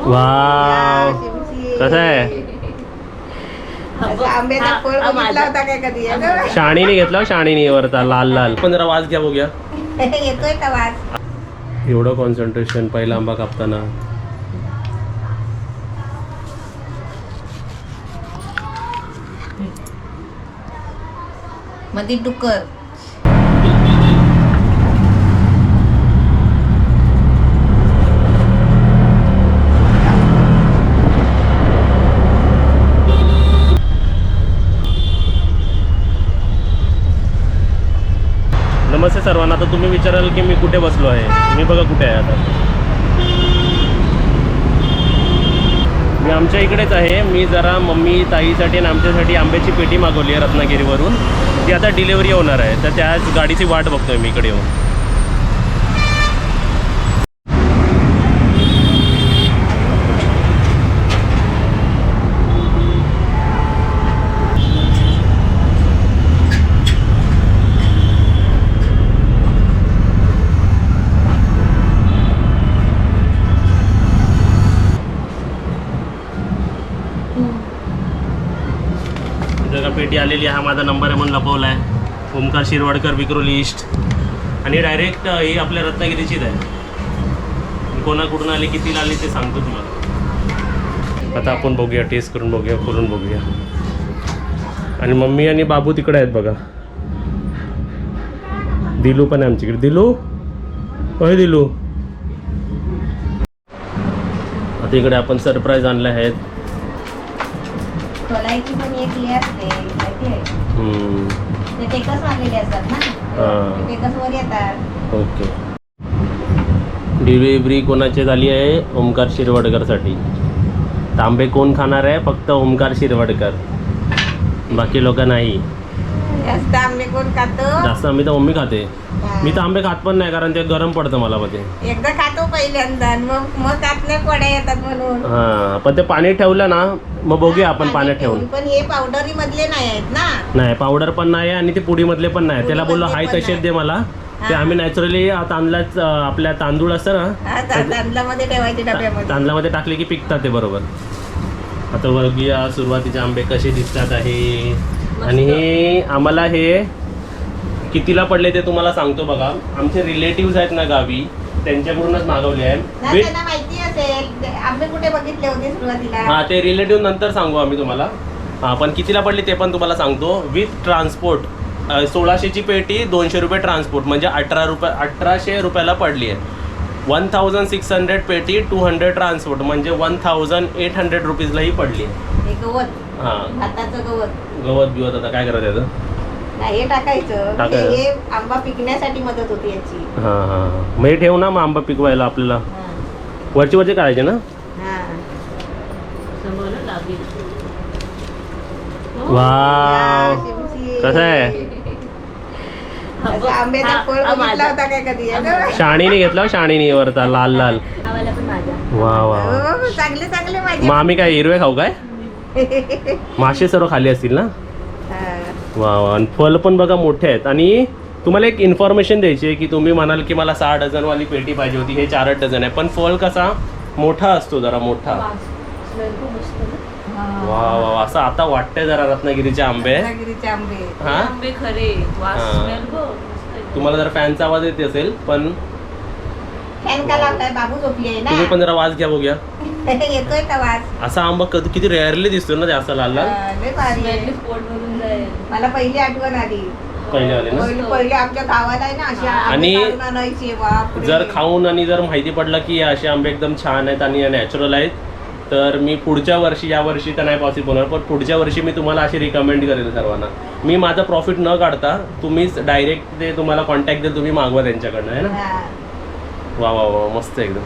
Wow कसं आहे आंब्याचा फळ बघितला होता काय कधी शाणीने घेतला शाणीने वरता लाल लाल पण जरा वास घ्या बघूया येतोय का वास एवढं कॉन्सन्ट्रेशन पहिला आंबा कापताना मध्ये डुक्कर नमस्ते सर्वांना. आता तुम्ही विचाराल की मी कुठे बसलो आहे. मी बघा कुठे आहे आता. मी आमच्या इकडेच आहे. मी जरा मम्मी ताईसाठी आणि आमच्यासाठी आंब्याची पेटी मागवली आहे रत्नागिरीवरून. ती आता डिलिव्हरी होणार आहे तर त्याच गाडीची वाट बघतोय मी इकडे येऊन. पेटी आलेली आहे. हा माझा नंबर आहे म्हणून लपवला आहे. ओमकार शिरवाडकर विक्रोली ईस्ट आणि डायरेक्ट ही आपल्या रत्नागिरीचीच आहे. कोणाकडून आली कितीला आली ते सांगतो तुम्हाला. आता आपण बघूया टेस्ट करून बघूया खोलून बघूया. आणि मम्मी आणि बाबू तिकडे आहेत बघा. दिलू पण आहे आमच्याकडे. दिलू होय दिलू. आता इकडे आपण सरप्राईज आणले आहेत. खोलायची पण एक लेअर असते माहिती आहे. ते टेकस मारलेले असतात ना. टेकस वर येतात. ओके. डिलिव्हरी कोणाची झाली आहे? ओमकार शिरवाडकरसाठी. तांबे कोण खाणार आहे? फक्त ओमकार शिरवाडकर, बाकी लोक नाही. जास्त आंबे कोण खातो? जास्त आंबे तर मम्मी खाते. मी तर आंबे खात पण नाही कारण ते गरम पडतं मला मध्ये. एकदा खातो पहिल्यांदा मग खात नाही पड्या येतात म्हणून. हा पण ते पाणी ठेवलं ना मग बघूया आपण पाण्यात ठेवून. पण हे पावडरी मधले नाही आहेत ना. नाही पावडर पण नाही आणि ते पुडी मधले पण नाही. त्याला बोललो हाय तसेच दे मला. ते आम्ही नॅचरली तांदळाच आपल्या तांदूळ असतं ना तांदळामध्ये ठेवायचे डब्यामध्ये. तांदळामध्ये टाकले की पिकतात ते बरोबर. आता बघूया सुरुवातीचे आंबे कसे दिसतात आहे. आणि हे आम्हाला हे कितीला पडले ते तुम्हाला सांगतो बघा. आमचे रिलेटिव्ह आहेत ना गावी त्यांच्याकडूनच मागवले आहे. माहिती असेल आंबे कुठे बघितले होते सुरुवातीला. हा ते रिलेटिव्ह नंतर सांगू आम्ही तुम्हाला. हा पण कितीला पडली ते पण तुम्हाला सांगतो. विथ ट्रान्सपोर्ट 1600ची पेटी 200 रुपये ट्रान्सपोर्ट म्हणजे 1800 रुपयाला पडली आहे. 1600 पेटी 200 ट्रान्सपोर्ट म्हणजे 1800 रुपीजला ही पडली आहे. गवत. हा गवत बिवत आता काय करायचं याचं? हे टाकायचं. हे आंबा पिकण्यासाठी मदत होती याची. हा हा मग हे ठेवू ना मग आंबा पिकवायला आपल्याला. वरचे काढायचे ना. वाव कसं आहे आंब्याचा फळ बघितला होता काय कधी. शाणीने घेतला शाणीने वरता लाल लाल. वा वा चांगले चांगले माझे. मग आम्ही काय हिरवे खाऊ काय? मासे सर्व खाली असतील ना. वा वा. आणि फळ पण बघा मोठे आहेत. आणि तुम्हाला एक इन्फॉर्मेशन द्यायची आहे की तुम्ही म्हणाल की मला 6 डझनवाली पेटी पाहिजे होती. हे 4 डझन आहे पण फळ कसा मोठा असतो जरा मोठा. वा वा असं आता वाटतंय जरा रत्नागिरीचे आंबे. हा तुम्हाला जरा फॅनचा आवाज येत असेल पण बाबू झोपली आहे ना. तुम्ही पण जरा वाज घ्या बघूया. येतोय का वाज? असा आंबा किती रेअरली दिसतो ना जास्त लाल लाल. मला पहिली आठवण आली. पहिले आमच्या गावात आहे ना अशा आणि आणायचे. जर खाऊन आणि जर माहिती पडलं की असे आंबे एकदम छान आहेत आणि नॅचरल आहेत तर मी पुढच्या वर्षी, या वर्षी तर नाही पॉसिबल होणार पण पुढच्या वर्षी मी तुम्हाला अशी रिकमेंड करेल सर्वांना. मी माझं प्रॉफिट न काढता तुम्हीच डायरेक्ट ते तुम्हाला कॉन्टॅक्ट देईल. तुम्ही मागवा त्यांच्याकडनं आहे ना. वा वा वा मस्त एकदम.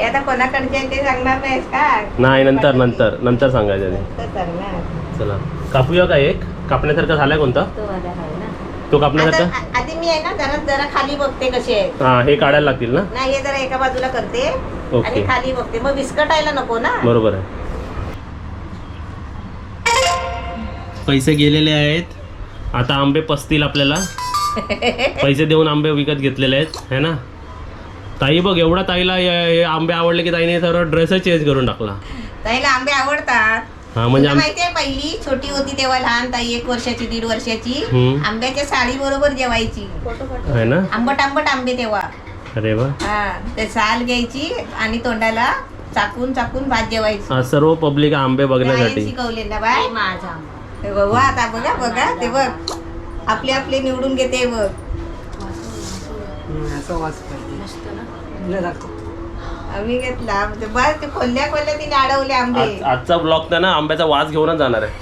आता कोणाकडचे आहे ते सांगणार नाहीस का? नाही नंतर नंतर नंतर सांगायचं ते. चला कापूया का एक. कापण्यासारखा झालाय कोणता तो कापण्यासारखा? आधी मी आहे ना जरा खाली बघते कसे आहेत. हा हे काढायला लागतील ना. नाही हे जरा एका बाजूला करते आणि खाली बघते मग विस्कटायला नको ना. बरोबर आहे. पैसे गेलेले आहेत. आता आंबे पसतील आपल्याला. पैसे देऊन आंबे विकत घेतलेले आहेत है ना. ताई बघ एवढा ताईला हे आंबे आवडले की ताईने सर्व ड्रेसच चेंज करून टाकला. ताईला आंबे आवडतात. हा म्हणजे तुला माहितीये पहिली छोटी होती तेव्हा लहान ताई 1 वर्षाची 1.5 वर्षाची आंब्याच्या साली बरोबर जेवायची. आहे ना आंबट आंबट आंबे तेव्हा. अरे वा. हा ते साल घ्यायची आणि तोंडाला चाकून चाकून भात जेवायची. आज सर्व पब्लिक आंबे बघण्यासाठी शिकवले ना बाय माझा. बघा आता बघा बघा ते बघ आपले आपले निवडून घेते बघ. आम्ही घेतला बस ते खोलल्या खोलल्या तिने अडवले आंबे. आजचा ब्लॉग तर ना आंब्याचा वास घेऊनच जाणार आहे.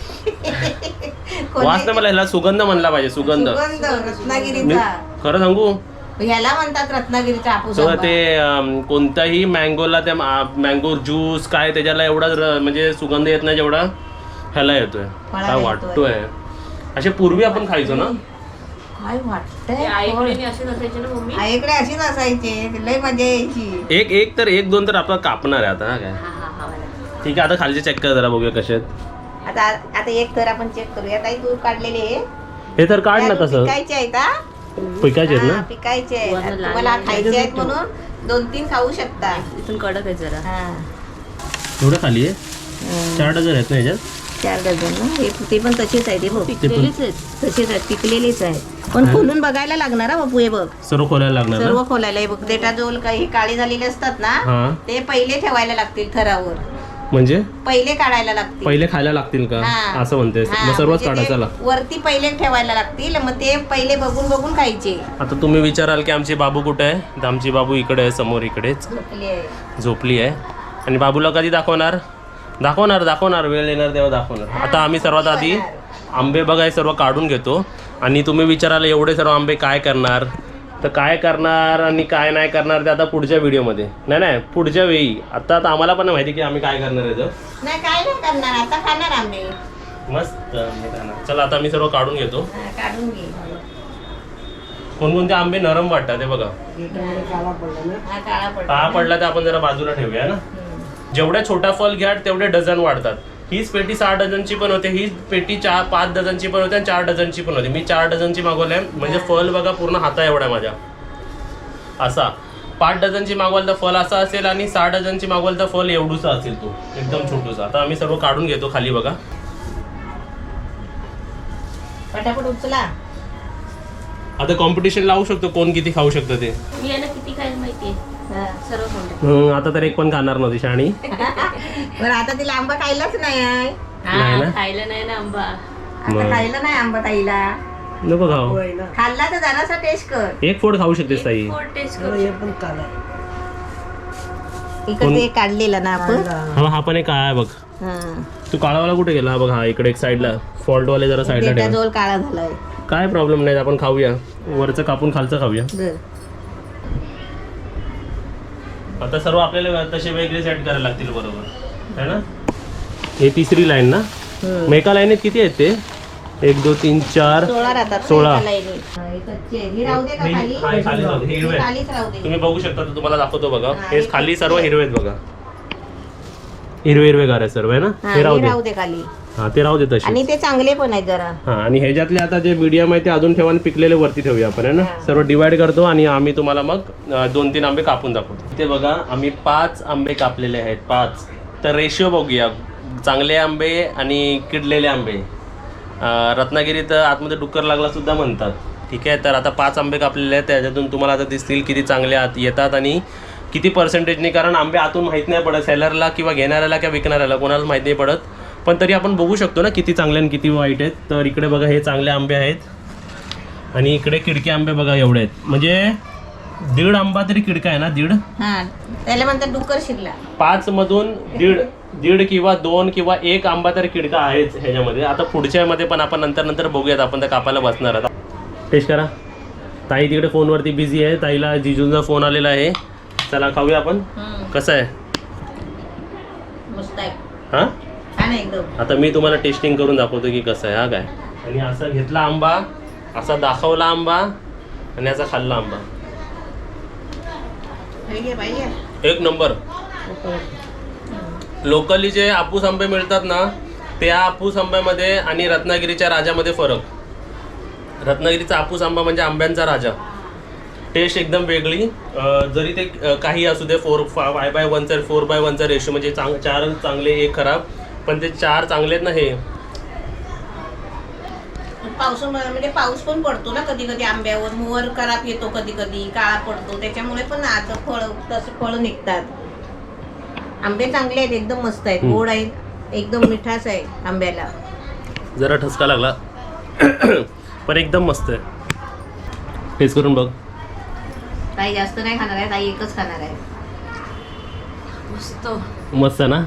वास नाही मला ह्याला सुगंध म्हणला पाहिजे. सुगंध रत्नागिरीचा. खरं सांगू ह्याला म्हणतात रत्नागिरीचा हापूस सो आंबा. ते कोणताही मँगोला त्या मँगो ज्यूस काय त्याच्याला एवढा म्हणजे सुगंध येत नाही जेवढा ह्याला येतोय. काय वाटतोय असे पूर्वी आपण खायचो ना. काय वाटतंय आईकडे अशीच असायचे लय मजा यायची. एक तर 1-2 तर आपण कापणार आहे आता काय. ठीक आहे आता खालचे चेक कर जरा बघूया कसे आहेत. आता आता एक तर आपण चेक करूया. ताई तू काढलेले हे तर काढ ना कसं पिकायचे आहेत. पिकायचे आहेत ना. पिकायचे आहेत. तुम्हाला खायचे आहेत म्हणून 2-3 खाऊ शकता. इथून कडक आहे जरा. एवढं खाली आहे 4 डझन आहेत ना ह्याच्यात. 4 डझन ना. ते पण तसेच आहे. ते बघ पिकलेलीच आहेत. तसेच आहेत पिकलेलेच आहे. पण खोलून बघायला लागणार बापू. हे बघ सर्व खोलायला लागणार सर्व खोलायला. हे बघ डेटाजोल काही काळी झालेले असतात ना ते पहिले ठेवायला लागतील थरावर. म्हणजे पहिले काढायला लागतील. पहिले खायला लागतील का असं म्हणते. मग सर्वच काढायचं लागतं. वरती पहिले ठेवायला लागतील मग ते पहिले बघून बघून खायचे. आता तुम्ही विचाराल की आमची बाबू कुठे आहे. तर आमची बाबू इकडे आहे समोर इकडेच झोपली आहे. आणि बाबूला कधी दाखवणार वेळ येणार तेव्हा दाखवणार. आता आम्ही सर्वात आधी आंबे बघाय सर्व काढून घेतो. आणि तुम्ही विचाराल एवढे सर्व आंबे काय करणार. तर काय करणार आणि काय नाही करणार ते आता पुढच्या व्हिडिओमध्ये. नाही पुढच्या वेळी. आता आम्हाला पण माहिती की आम्ही काय करणार आहे. नाही काय नाही करणार आता खाणार आंबे मस्त आंबे खाणार. चला आता मी सर्व काढून घेतो. काढून घे. कोणकोणते आंबे नरम वाटतात ते बघा. काळा पडला तर आपण जरा बाजूला ठेवूया ना. जेवढ्या छोटा फल घ्या तेवढे डझन वाढतात. हीच पेटी 6 डझनची पण होते. हीच पेटी 5 डझनची पण होते आणि 4 डझनची पण होती. मी 4 डझनची मागवली आहे. म्हणजे फल बघा पूर्ण हाता एवढा माझ्या असा. 5 डझनची मागवाल तर फल असा असेल आणि 6 डझनची मागवाल तर फल एवढूसा असेल तो एकदम छोटूसा. आता आम्ही सर्व काढून घेतो खाली बघा. पटापट उचला. आता कॉम्पिटिशन लावू शकतो कोण किती खाऊ शकतं ते. मी यांना किती काय माहितीये सर्व खाऊन. आता तर एक पण खाणार नव्हती शाणी. बरं आता तिला आंबा खायलाच नाही. नाही ना? खायला नाही ना आंबा. आता खायला नाही आंबा ताईला. नको खाऊ. खाल्ला तर जरासा टेस्ट कर. एक फोड खाऊ शकतेस ताई. टेस्ट करू. इकडे काढलेला ना आपण. हा पण एक काय आहे बघ. तू काळावाला कुठे गेला. बघ हा इकडे एक साईडला फॉल्ट वाले जरा साईडला ठेव. डेटाजोल काळा झालाय. काय प्रॉब्लेम नाही आपण खाऊया. वरचं कापून खालचं खाऊया. आता सर्व आपल्याला तसे वेगळे सेट करायला लागतील बरोबर है ना. हे तिसरी लाईन ना. मग एका लाईनीत किती आहेत ते 1 2 3 4 16. तुम्ही बघू शकता. तर तुम्हाला दाखवतो बघा. हे खाली सर्व हिरवे आहेत बघा. हिरवे गार आहे सर्व आहे ना. हे राहू दे खाली. हा ते राहू दे तसे. आणि ते चांगले पण आहेत जरा. हा आणि ह्याच्यातले आता जे मीडियम आहे ते अजून ठेवा आणि पिकलेले वरती ठेवूया आपण आहे ना. सर्व डिवाइड करतो आणि आम्ही तुम्हाला मग 2-3 आंबे कापून दाखवतो. इथे बघा आम्ही 5 आंबे कापलेले आहेत. 5 तर रेशिओ बघूया. चांगले आंबे आणि किडलेले आंबे. रत्नागिरीत आतमध्ये डुक्कर लागला सुद्धा म्हणतात. ठीक आहे. तर आता 5 आंबे कापलेले आहेत. त्याच्यातून तुम्हाला आता दिसतील किती चांगले येतात आणि किती पर्सेंटेजने. कारण आंबे आतून माहीत नाही पडत सेलरला किंवा घेणाऱ्याला किंवा विकणाऱ्याला कोणालाच माहीत नाही पडत. पण तरी आपण बघू शकतो ना किती चांगले आणि किती वाईट आहेत. तर इकडे बघा हे चांगले आंबे आहेत आणि इकडे किडके आंबे बघा एवढे आहेत. म्हणजे 1.5 आंबा तरी किडका आहे ना. 1.5. त्याला म्हणतात डुक्कर शिरला. 5 मधून 1.5 किंवा 2 किंवा 1 आंबा तरी किडका आहेच ह्याच्यामध्ये. आता पुढच्या मध्ये पण आपण नंतर बघूयात. आपण त्या कापायला बसणार आता. टेस्ट करा. ताई तिकडे फोनवरती बिझी आहे. ताईला जिजूंचा फोन आलेला आहे. चला खाऊया आपण. कसं आहे मस्त आहे. हा एकदम. आता मी तुम्हाला टेस्टिंग करून दाखवतो की कसं आहे. हा काय. आणि असा घेतला आंबा, असा दाखवला आंबा आणि असा खाल्ला आंबा. एक नंबर. लोकली जे आपूस आंबे मिळतात ना त्या आपूस आंब्यामध्ये आणि रत्नागिरीच्या राजामध्ये फरक. रत्नागिरीचा आपूस आंबा म्हणजे आंब्यांचा राजा टेस्ट एकदम वेगळी. जरी ते काही असू दे 5/1 4/1 रेशो म्हणजे 4 चांगले 1 खराब, पण ते 4 चांगले आहेत ना हे. म्हणजे पाऊस पण पडतो ना कधी कधी आंब्यावर, मोहर खराब येतो कधी कधी, काळा पडतो, त्याच्यामुळे पण आता तसे फळ निघतात. आंबे चांगले आहेत, एकदम मस्त आहेत, गोड आहेत, एकदम मिठास आहे आंब्याला. जरा ठसका लागला पण एकदम मस्त आहे. टेस्ट करून बघ. ताई जास्त नाही खाणार आहे, ताई एकच खाणार आहे. मस्त मस्त ना.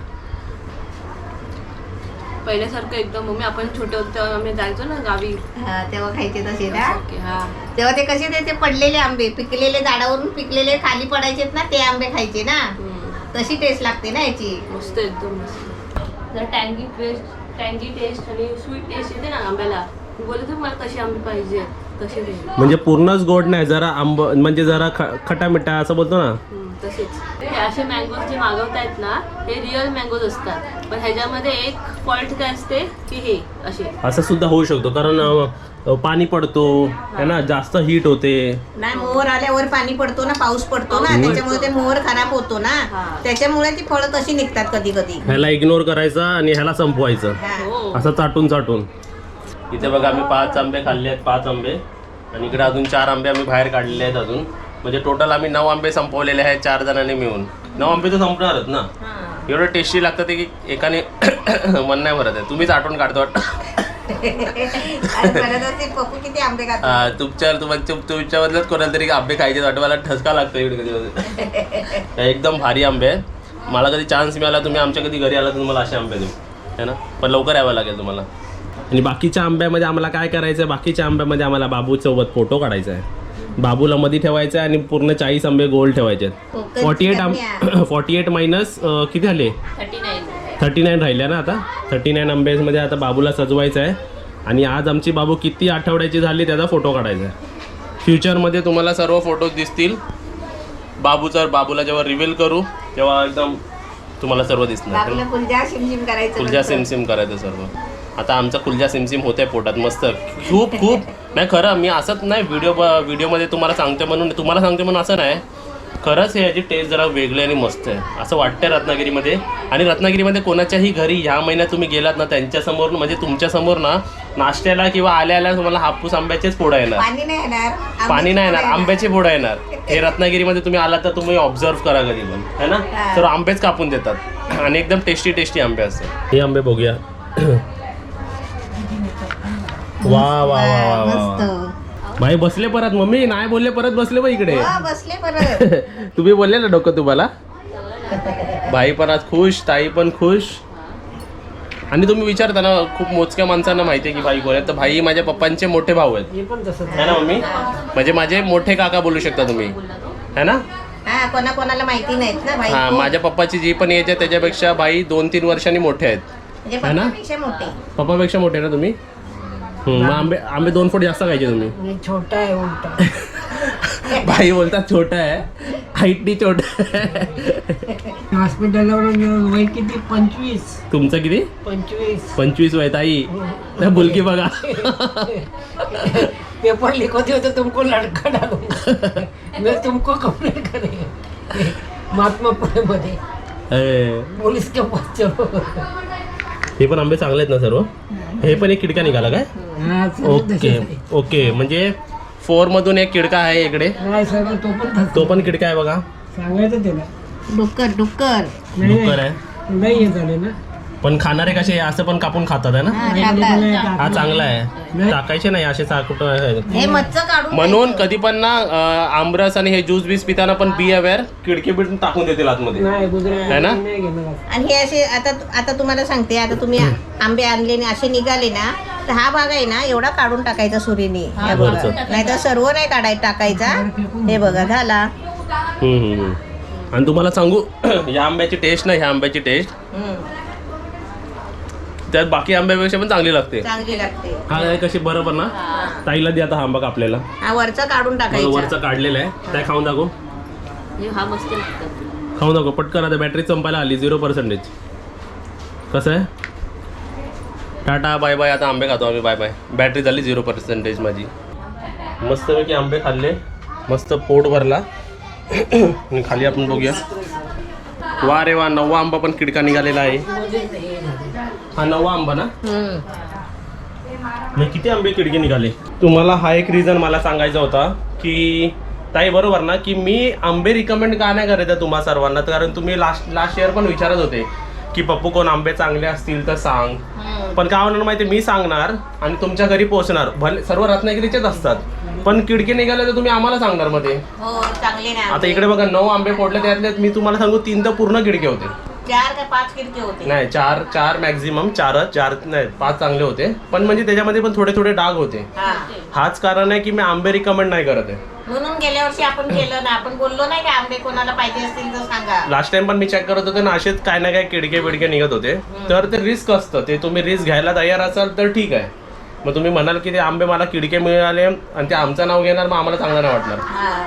पहिल्यासारखं एकदम. मम्मी आपण छोटे होतो तेव्हा आम्ही जायचो ना गावी, तेव्हा खायचे तसे ना. हा तेव्हा ते कसे ते पडलेले आंबे, पिकलेले झाडावरून पिकलेले खाली पडायचेत ना, ते आंबे खायचे ना. तशी टेस्ट लागते ना याची. मस्त एकदम मस्त. जर टँगी टेस्ट आणि स्वीट टेस्ट येते ना आंब्याला. मी बोलत होते मला कशी आंबे पाहिजे तसे दे. म्हणजे पूर्णच गोड नाही, जरा आंब म्हणजे जरा खटा मिठा असं बोलतो ना. तसेच हे असे मँगोज जे मागवतायत ना, हे रिअल मँगोज असतात. पण ह्याच्यामध्ये एक फॉल्ट काय असते की हे असे असं सुद्धा होऊ शकतो, कारण पाणी पडतो है ना, जास्त हीट होते. नाही, मोहर आल्यावर पाणी पडतो ना, पाऊस पडतो ना, त्याच्यामुळे ते मोहर खराब होतो ना. त्याच्यामुळे ती फळं तशी निघतात कधी कधी. ह्याला इग्नोर करायचा आणि ह्याला संपवायचं हो. असं चाटून. इथे बघा आम्ही 5 आंबे खाल्ले आहेत, 5 आंबे, आणि इकडे अजून 4 आंबे आम्ही बाहेर काढलेले आहेत अजून. म्हणजे टोटल आम्ही 9 आंबे संपवलेले आहेत 4 जणांनी मिळून. 9 आंबे तर संपणारच ना. एवढं टेस्टी लागतं ते की एकाने मन नाही भरत आहे. तुम्हीच आठवण काढतो पप्पू किती आंबे खातो. तुमच्याबद्दलच कोणाला तरी आंबे खायचे वाटतं. मला ठसका लागतो इकडे कधी. एकदम भारी आंबे आहेत. मला कधी चान्स मिळाला, तुम्ही आमच्या कधी घरी आला तर तुम्हाला असे आंबे देऊ है ना, पण लवकर यावं लागेल तुम्हाला. आणि बाकीच्या आंब्यामध्ये आम्हाला काय करायचं आहे, बाकीच्या आंब्यामध्ये आम्हाला बाबूसोबत फोटो काढायचा आहे. बाबूला मध्ये ठेवायचं आहे आणि पूर्ण 40 आंबे गोल ठेवायचे आहेत. 48 मायनस किती झाले, 39 राहिल्या ना. आता 39 आंब्यामध्ये आता बाबूला सजवायचं आहे. आणि आज आमची बाबू किती आठवड्याची झाली त्याचा फोटो काढायचा आहे. फ्युचरमध्ये तुम्हाला सर्व फोटोज दिसतील बाबूला जेव्हा रिव्हील करू तेव्हा एकदम तुम्हाला सर्व दिसणार. कुलजा सिमसिम करायचं, कुलजा सिमसिम करायचं सर्व. आता आमचा कुलजा सिमसिम होतंय पोटात मस्त. खूप नाही, खरं मी असंच नाही व्हिडिओमध्ये तुम्हाला सांगते म्हणून असं नाही. खरंच याची टेस्ट जरा वेगळी आणि मस्त आहे असं वाटतंय रत्नागिरीमध्ये. आणि रत्नागिरीमध्ये कोणाच्याही घरी ह्या महिन्यात तुम्ही गेलात ना, त्यांच्यासमोर म्हणजे तुमच्यासमोर ना, नाश्त्याला किंवा आल्या तुम्हाला हापूस आंब्याचेच पोळं येणार. पाणी नाही येणार, आंब्याचे पोळं येणार. हे रत्नागिरीमध्ये तुम्ही आलात तर तुम्ही ऑब्झर्व करा कधी पण है ना. तर आंबेच कापून देतात आणि एकदम टेस्टी आंबे असतात. हे आंबे बघूया. वा वा वा वा. भाई बसले परत. मम्मी नाही बोलले, परत बसले बा इकडे. बसले परत. तुम्ही बोलले ना डोकं तुम्हाला. भाई पण आज खुश, ताई पण खुश. आणि तुम्ही विचारता ना, खूप मोजक्या माणसांना माहिती आहे की भाई कोण आहेत. तर भाई माझ्या पप्पांचे मोठे भाऊ आहेत है ना मम्मी. म्हणजे माझे मोठे काका बोलू शकता तुम्ही है ना. कोणाला माहिती नाहीत ना भाई. हा, माझ्या पप्पाची जी पण एज आहे त्याच्यापेक्षा भाई 2-3 वर्षांनी मोठे आहेत है ना. पप्पापेक्षा मोठे ना तुम्ही. मग आंबे 2 फूट जास्त खायचे तुम्ही. छोटा आहे उलटा. भाई बोलतात छोटा आहे, हाईटनी छोटा आहे. हॉस्पिटलला वय किती? 25. तुमचं किती? 25 वय. ताई बुलकी बघा. पेपर लिखते होते तुमको लड़का डालूंगा मैं तुमको कंप्लेंट करेंगे महात्मा पुणे मध्ये पोलीस के पास चलो. हे पण आंबे चांगले आहेत ना सर्व. हे पण एक किडका निघाला काय? ओके म्हणजे 4 मधून एक किडका आहे इकडे. तो पण किडका आहे बघा. सांगायचं त्याला डुक्कर आहे. नाही झाले ना. पण खाणारे कसे असं पण कापून खातात आहे ना. हा चांगला आहे. टाकायचे नाही असे हे मच्च काढून. म्हणून कधी पण ना आमरस आणि हे ज्यूस बीस पिताना पण बी अवेअर, किडके बिडून टाकून देतील आतमध्ये है ना. आणि हे असे आता तुम्हाला सांगते, आता तुम्ही आंबे आणले असे निघाले ना, तर हा भाग आहे ना एवढा काढून टाकायचा सुरीने. नाही तर सर्व नाही टाकायचा. हे बघा झाला. आणि तुम्हाला सांगू या आंब्याची टेस्ट ना, ह्या आंब्याची टेस्ट त्यात बाकी आंब्यापेक्षा पण चांगली लागते. हा कशी बरोबर ना. ताईला दे आता हा आंबा कापलेला. हा वरचा काढून टाकायचा. वरचा काढलेला आहे. काय खाऊन दाखव. हा मस्त लागतं. खाऊन दाखव पटकन. आता बॅटरी संपायला आली. 0%. कसं आहे. Tata bye bye. आता आंबे खातो आम्ही. Bye bye. बॅटरी झाली 0% माझी. मस्तपैकी आंबे खाल्ले मस्त पोट भरला. आणि खाली आपण बघूया. वा रे वा, 9वा आंबा पण किडका निघालेला आहे. हा 9वा आंबा ना. मग किती आंबे किडके निघाले? तुम्हाला हा एक रिझन मला सांगायचा होता की ताई बरोबर ना, की मी आंबे रिकमेंड का नाही करत आहे तुम्हा सर्वांना, कारण तुम्ही लास्ट इयर पण विचारत होते की पप्पू कोण आंबे चांगले असतील तर सांग. पण काय होणार माहिती, मी सांगणार आणि तुमच्या घरी पोहोचणार, भले सर्व रत्नागिरीचेच असतात, पण किडके निघाले तर तुम्ही आम्हाला सांगणार मध्ये. हो चांगले नाही. आता इकडे बघा 9 आंबे फोडले, त्यातले मी तुम्हाला सांगू 3 तर पूर्ण किडके होते. 4 का 5 किडके होते. नाही 4 मॅक्झिमम, 4 नाही 5 चांगले होते, पण म्हणजे त्याच्यामध्ये पण थोडे थोडे डाग होते. हाच कारण आहे की मी आंबे रिकमेंड नाही करत आहे. म्हणून गेल्या वर्षी आपण केलं ना, आपण बोललो नाही का आंबे कोणाला पाहिजे असतील तर सांगा. लास्ट टाइम पण मी चेक करत होते ना, असेच काय ना काय किडके बिडके निघत होते. तर ते रिस्क असतं, ते तुम्ही रिस्क घ्यायला तयार असाल तर ठीक आहे. मग तुम्ही म्हणाल की ते आंबे मला किडके मिळाले आणि ते आमचं नाव घेणार, मग आम्हाला चांगलं नाही वाटणार.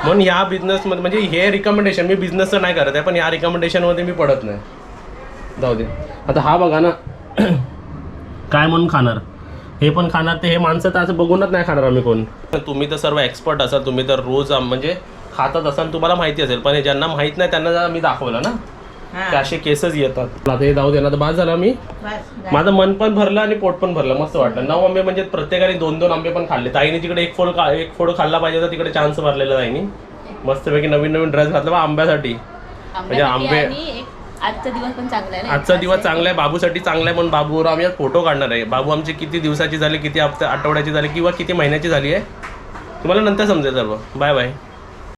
म्हणून ह्या बिझनेसमध्ये म्हणजे हे रिकमेंडेशन, मी बिझनेसचं नाही करत आहे, पण ह्या रिकमेंडेशनमध्ये मी पडत नाही. जाऊ दे. आता हा बघा ना, काय म्हणून खाणार, हे पण खाणार, ते हे माणसं तर असं बघूनच नाही खाणार आम्ही कोण. तुम्ही तर सर्व एक्सपर्ट असाल, तुम्ही तर रोज म्हणजे खातात असाल, तुम्हाला माहिती असेल, पण ज्यांना माहीत नाही त्यांना मी दाखवलं ना, ते असे केसेस येतात. आता हे जाऊ दे ना, तर बाद झाला. मी माझं मन पण भरलं आणि पोट पण भरलं, मस्त वाटलं. 9 आंबे म्हणजे प्रत्येकाने 2-2 आंबे पण खाल्ले. ताईने तिकडे एक फोड खाल्ला पाहिजे होता, तिकडे चान्स भरलेला ताईने. मस्तपैकी नवीन ड्रेस घातला बा आंब्यासाठी. म्हणजे आंबे आजचा दिवस पण चांगला आहे. आजचा दिवस चांगला आहे, बाबूसाठी चांगला आहे. म्हणून बाबूवर आम्ही आज फोटो काढणार आहे. बाबू आमची किती दिवसाची झाली, किती आठवड्याची झाली किंवा किती महिन्याची झाली आहे, तुम्हाला नंतर समजेल सर्व. Bye bye.